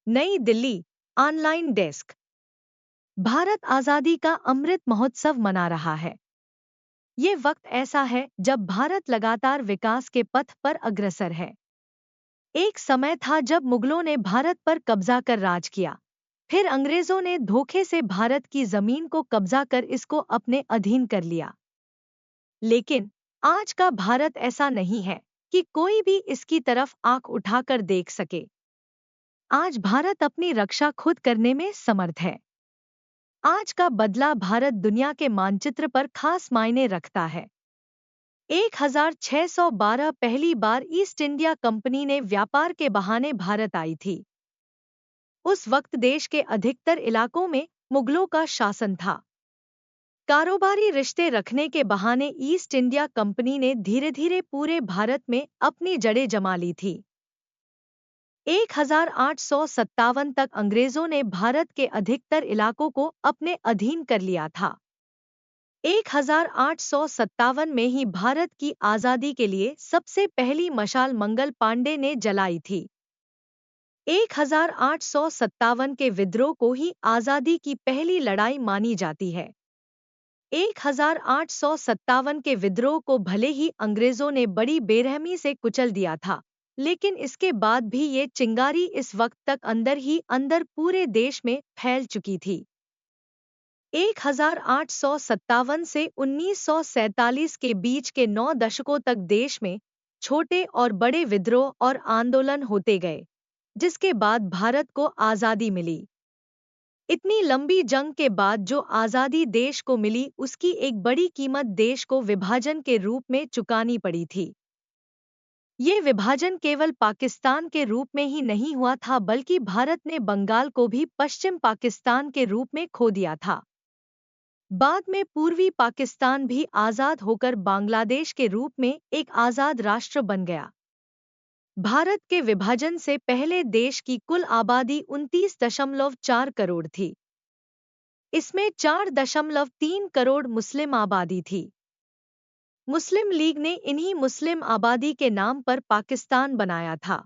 नई Delhi, online desk. Bharat आज़ादी का अमृत महोत्सव मना रहा है। ये वक्त ऐसा है जब भारत लगातार विकास के पथ पर अग्रसर है। एक समय था जब मुगलों ने भारत पर कब्जा कर राज किया। फिर अंग्रेजों ने धोखे से भारत की जमीन को कब्जा कर इसको अपने अधीन कर लिया। लेकिन आज का भारत ऐसा नहीं है कि कोई भी इसकी तरफ आंख उठाकर देख सके। आज भारत अपनी रक्षा खुद करने में समर्थ है। आज का बदला भारत दुनिया के मानचित्र पर खास मायने रखता है। 1612 पहली बार ईस्ट इंडिया कंपनी ने व्यापार के बहाने भारत आई थी। उस वक्त देश के अधिकतर इलाकों में मुगलों का शासन था। कारोबारी रिश्ते रखने के बहाने ईस्ट इंडिया कंपनी ने धीरे धीरे पूरे भारत में अपनी जड़ें जमा ली थी। 1857 तक अंग्रेजों ने भारत के अधिकतर इलाकों को अपने अधीन कर लिया था। 1857 में ही भारत की आज़ादी के लिए सबसे पहली मशाल मंगल पांडे ने जलाई थी। 1857 के विद्रोह को ही आज़ादी की पहली लड़ाई मानी जाती है। 1857 के विद्रोह को भले ही अंग्रेजों ने बड़ी बेरहमी से कुचल दिया था, लेकिन इसके बाद भी ये चिंगारी इस वक्त तक अंदर ही अंदर पूरे देश में फैल चुकी थी। 1857 से 1947 के बीच के 9 दशकों तक देश में छोटे और बड़े विद्रोह और आंदोलन होते गए, जिसके बाद भारत को आज़ादी मिली। इतनी लंबी जंग के बाद जो आज़ादी देश को मिली, उसकी एक बड़ी कीमत देश को विभाजन के रूप में चुकानी पड़ी थी। ये विभाजन केवल पाकिस्तान के रूप में ही नहीं हुआ था, बल्कि भारत ने बंगाल को भी पश्चिम पाकिस्तान के रूप में खो दिया था। बाद में पूर्वी पाकिस्तान भी आज़ाद होकर बांग्लादेश के रूप में एक आज़ाद राष्ट्र बन गया। भारत के विभाजन से पहले देश की कुल आबादी 29.4 करोड़ थी। इसमें 4.3 करोड़ मुस्लिम आबादी थी। मुस्लिम लीग ने इन्हीं मुस्लिम आबादी के नाम पर पाकिस्तान बनाया था।